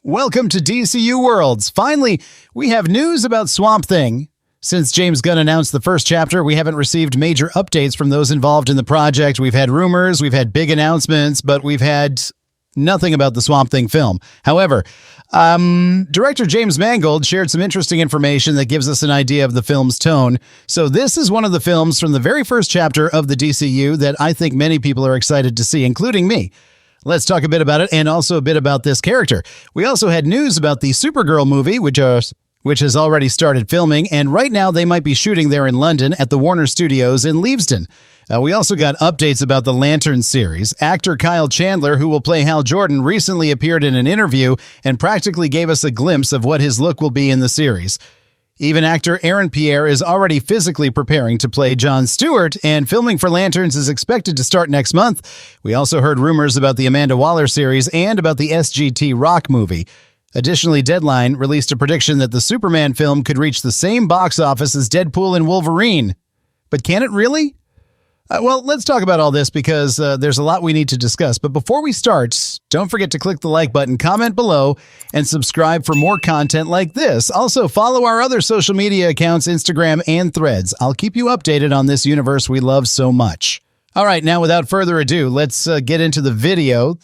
Welcome to DCU Worlds. Finally, we have news about Swamp Thing. Since James Gunn announced the first chapter, we haven't received major updates from those involved in the project. We've had rumors, we've had big announcements, but we've had nothing about the Swamp Thing film. However, director James Mangold shared some interesting information that gives us an idea of the film's tone. So this is one of the films from the very first chapter of the DCU that I think many people are excited to see, including me. Let's talk a bit about it and also a bit about this character. We also had news about the Supergirl movie, which has already started filming, and right now they might be shooting there in London at the Warner Studios in Leavesden. We also got updates about the Lantern series. Actor Kyle Chandler, who will play Hal Jordan, recently appeared in an interview and practically gave us a glimpse of what his look will be in the series. Even actor Aaron Pierre is already physically preparing to play Jon Stewart, and filming for Lanterns is expected to start next month. We also heard rumors about the Amanda Waller series and about the SGT Rock movie. Additionally, Deadline released a prediction that the Superman film could reach the same box office as Deadpool and Wolverine. But can it really? Well, let's talk about all this because there's a lot we need to discuss. But before we start, don't forget to click the like button, comment below, and subscribe for more content like this. Also, follow our other social media accounts, Instagram and Threads. I'll keep you updated on this universe we love so much. All right, now without further ado, let's get into the video.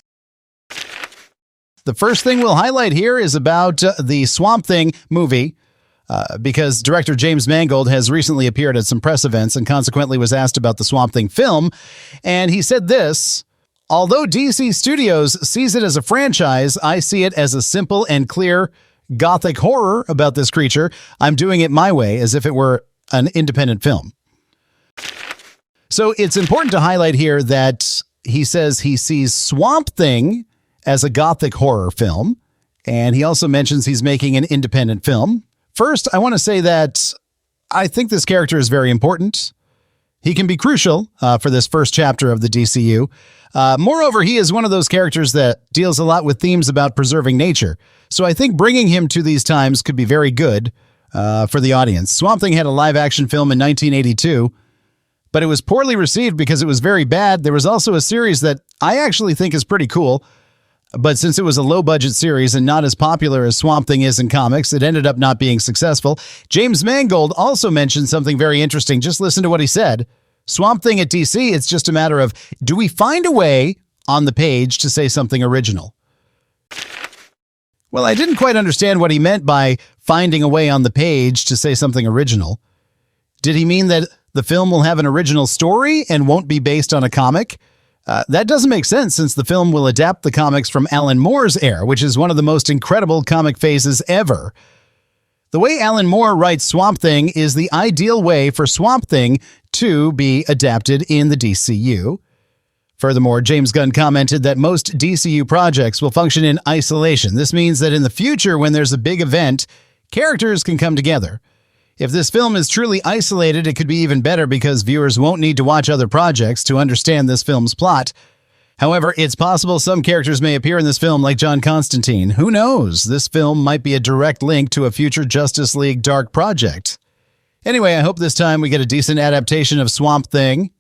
The first thing we'll highlight here is about the Swamp Thing movie. Because director James Mangold has recently appeared at some press events and consequently was asked about the Swamp Thing film. And he said this: "Although DC Studios sees it as a franchise, I see it as a simple and clear gothic horror about this creature. I'm doing it my way, as if it were an independent film." So it's important to highlight here that he says he sees Swamp Thing as a gothic horror film. And he also mentions he's making an independent film. First, I want to say that I think this character is very important. He can be crucial for this first chapter of the DCU. Moreover, he is one of those characters that deals a lot with themes about preserving nature. So I think bringing him to these times could be very good for the audience. Swamp Thing had a live-action film in 1982, but it was poorly received because it was very bad. There was also a series that I actually think is pretty cool. But since it was a low-budget series and not as popular as Swamp Thing is in comics, it ended up not being successful. James Mangold also mentioned something very interesting. Just listen to what he said. Swamp Thing at DC, it's just a matter of, do we find a way on the page to say something original? Well, I didn't quite understand what he meant by finding a way on the page to say something original. Did he mean that the film will have an original story and won't be based on a comic? That doesn't make sense since the film will adapt the comics from Alan Moore's era, which is one of the most incredible comic phases ever. The way Alan Moore writes Swamp Thing is the ideal way for Swamp Thing to be adapted in the DCU. Furthermore, James Gunn commented that most DCU projects will function in isolation. This means that in the future, when there's a big event, characters can come together. If this film is truly isolated, it could be even better because viewers won't need to watch other projects to understand this film's plot. However, it's possible some characters may appear in this film like John Constantine. Who knows? This film might be a direct link to a future Justice League Dark project. Anyway, I hope this time we get a decent adaptation of Swamp Thing.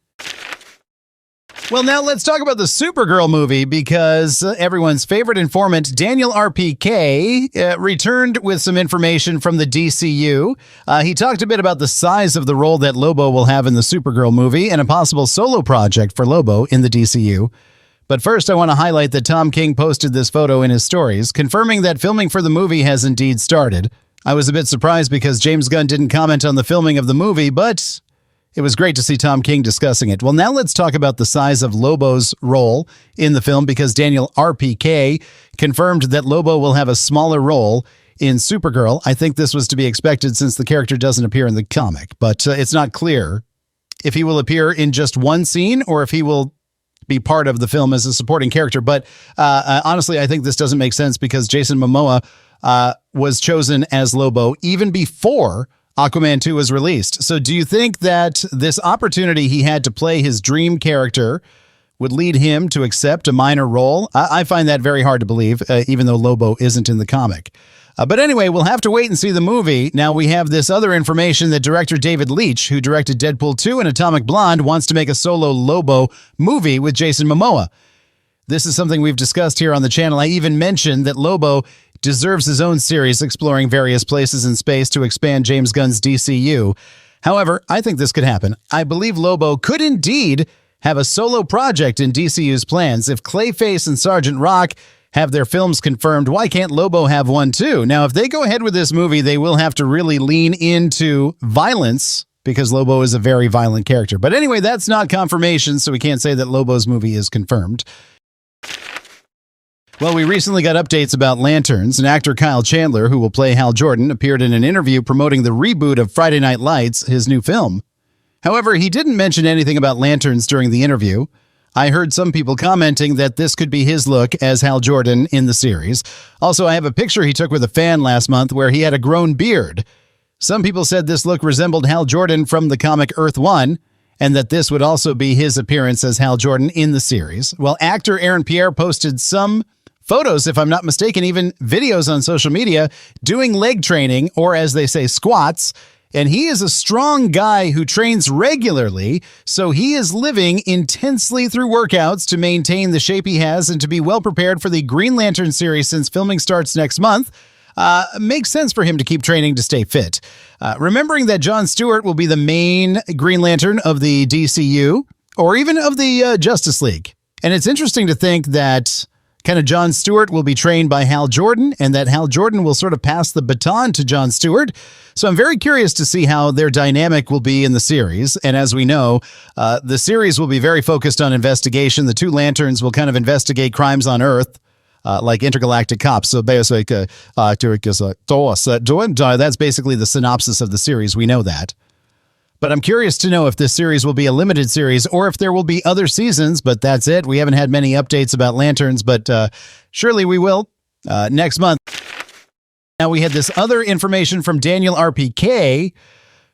Well, now let's talk about the Supergirl movie because everyone's favorite informant, Daniel RPK, returned with some information from the DCU. He talked a bit about the size of the role that Lobo will have in the Supergirl movie and a possible solo project for Lobo in the DCU. But first, I want to highlight that Tom King posted this photo in his stories, confirming that filming for the movie has indeed started. I was a bit surprised because James Gunn didn't comment on the filming of the movie, but it was great to see Tom King discussing it. Well, now let's talk about the size of Lobo's role in the film because Daniel RPK confirmed that Lobo will have a smaller role in Supergirl. I think this was to be expected since the character doesn't appear in the comic, but it's not clear if he will appear in just one scene or if he will be part of the film as a supporting character. But honestly, I think this doesn't make sense because Jason Momoa was chosen as Lobo even before Aquaman 2 was released. So do you think that this opportunity he had to play his dream character would lead him to accept a minor role? I find that very hard to believe, even though Lobo isn't in the comic. But anyway, we'll have to wait and see the movie. Now we have this other information that director David Leitch, who directed Deadpool 2 and Atomic Blonde, wants to make a solo Lobo movie with Jason Momoa. This is something we've discussed here on the channel. I even mentioned that Lobo deserves his own series exploring various places in space to expand James Gunn's DCU. However, I think this could happen. I believe Lobo could indeed have a solo project in DCU's plans. If Clayface and Sergeant Rock have their films confirmed, why can't Lobo have one too? Now, if they go ahead with this movie, they will have to really lean into violence because Lobo is a very violent character. But anyway, that's not confirmation, so we can't say that Lobo's movie is confirmed. Well, we recently got updates about Lanterns, and actor Kyle Chandler, who will play Hal Jordan, appeared in an interview promoting the reboot of Friday Night Lights, his new film. However, he didn't mention anything about Lanterns during the interview. I heard some people commenting that this could be his look as Hal Jordan in the series. Also, I have a picture he took with a fan last month where he had a grown beard. Some people said this look resembled Hal Jordan from the comic Earth 1, and that this would also be his appearance as Hal Jordan in the series. Well, actor Aaron Pierre posted some photos, if I'm not mistaken, even videos on social media, doing leg training, or as they say, squats. And he is a strong guy who trains regularly, so he is living intensely through workouts to maintain the shape he has and to be well prepared for the Green Lantern series since filming starts next month. Makes sense for him to keep training to stay fit. Remembering that Jon Stewart will be the main Green Lantern of the DCU, or even of the Justice League. And it's interesting to think that kind of Jon Stewart will be trained by Hal Jordan, and that Hal Jordan will sort of pass the baton to Jon Stewart. So I'm very curious to see how their dynamic will be in the series. And as we know, the series will be very focused on investigation. The two Lanterns will kind of investigate crimes on Earth, like intergalactic cops. So basically, that's basically the synopsis of the series. We know that. But I'm curious to know if this series will be a limited series or if there will be other seasons, but that's it. We haven't had many updates about Lanterns, but surely we will next month. Now, we had this other information from Daniel RPK,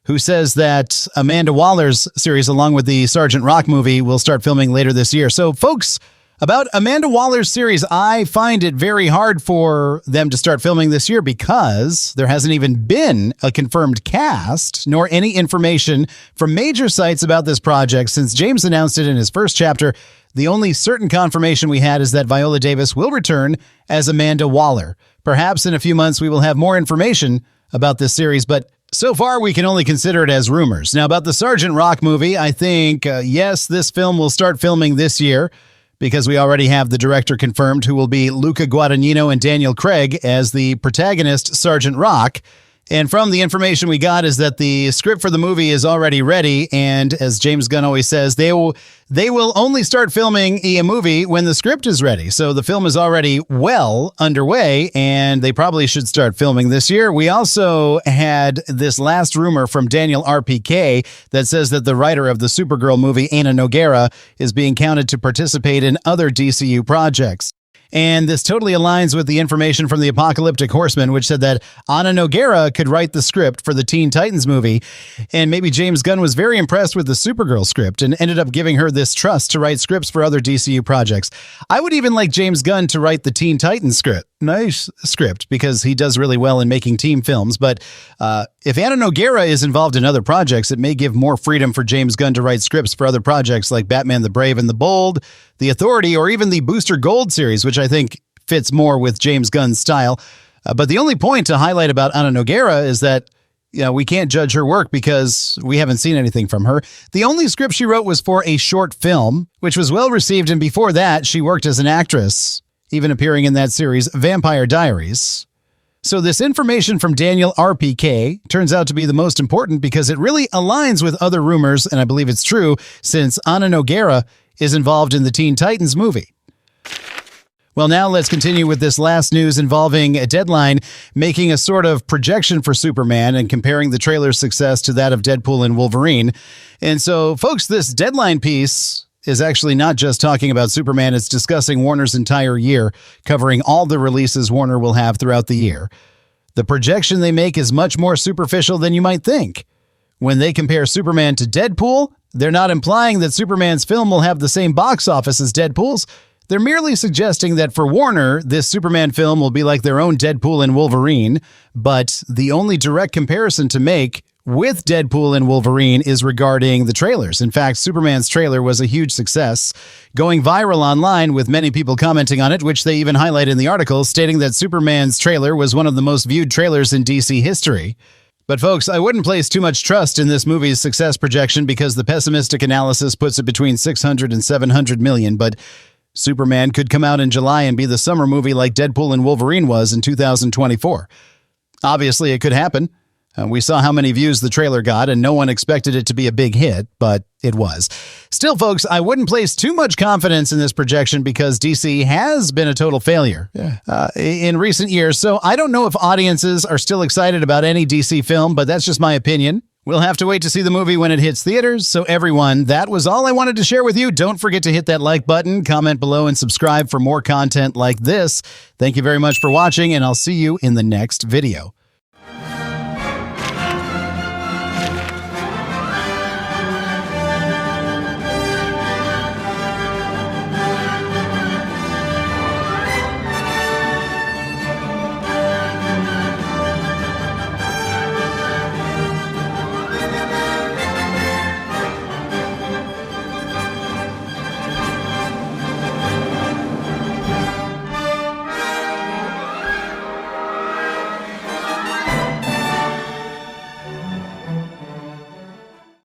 who says that Amanda Waller's series, along with the Sergeant Rock movie, will start filming later this year. So, folks, about Amanda Waller's series, I find it very hard for them to start filming this year because there hasn't even been a confirmed cast nor any information from major sites about this project since James announced it in his first chapter. The only certain confirmation we had is that Viola Davis will return as Amanda Waller. Perhaps in a few months we will have more information about this series, but so far we can only consider it as rumors. Now, about the Sergeant Rock movie, I think, yes, this film will start filming this year, because we already have the director confirmed, who will be Luca Guadagnino and Daniel Craig as the protagonist, Sergeant Rock. And from the information we got is that the script for the movie is already ready, and as James Gunn always says, they will only start filming a movie when the script is ready. So the film is already well underway, and they probably should start filming this year. We also had this last rumor from Daniel RPK that says that the writer of the Supergirl movie, Ana Nogueira, is being counted to participate in other DCU projects. And this totally aligns with the information from the Apocalyptic Horseman, which said that Ana Nogueira could write the script for the Teen Titans movie. And maybe James Gunn was very impressed with the Supergirl script and ended up giving her this trust to write scripts for other DCU projects. I would even like James Gunn to write the Teen Titans script. Nice script, because he does really well in making team films. But if Ana Nogueira is involved in other projects, it may give more freedom for James Gunn to write scripts for other projects like Batman the Brave and the Bold, The Authority, or even the Booster Gold series, which I think fits more with James Gunn's style. But the only point to highlight about Ana Nogueira is that we can't judge her work because we haven't seen anything from her. The only script she wrote was for a short film, which was well received, and before that, she worked as an actress, even appearing in that series, Vampire Diaries. So this information from Daniel RPK turns out to be the most important because it really aligns with other rumors, and I believe it's true, since Ana Nogueira is involved in the Teen Titans movie. Well, now let's continue with this last news involving a Deadline making a sort of projection for Superman and comparing the trailer's success to that of Deadpool and Wolverine. And so, folks, this Deadline piece is actually not just talking about Superman. It's discussing Warner's entire year, covering all the releases Warner will have throughout the year. The projection they make is much more superficial than you might think. When they compare Superman to Deadpool, they're not implying that Superman's film will have the same box office as Deadpool's. They're merely suggesting that for Warner, this Superman film will be like their own Deadpool and Wolverine, but the only direct comparison to make with Deadpool and Wolverine is regarding the trailers. In fact, Superman's trailer was a huge success, going viral online with many people commenting on it, which they even highlight in the article, stating that Superman's trailer was one of the most viewed trailers in DC history. But folks, I wouldn't place too much trust in this movie's success projection because the pessimistic analysis puts it between 600 and 700 million, but Superman could come out in July and be the summer movie like Deadpool and Wolverine was in 2024. Obviously, it could happen. We saw how many views the trailer got, and no one expected it to be a big hit, but it was. Still, folks, I wouldn't place too much confidence in this projection because DC has been a total failure in recent years, so I don't know if audiences are still excited about any DC film, but that's just my opinion. We'll have to wait to see the movie when it hits theaters. So everyone, that was all I wanted to share with you. Don't forget to hit that like button, comment below, and subscribe for more content like this. Thank you very much for watching, and I'll see you in the next video.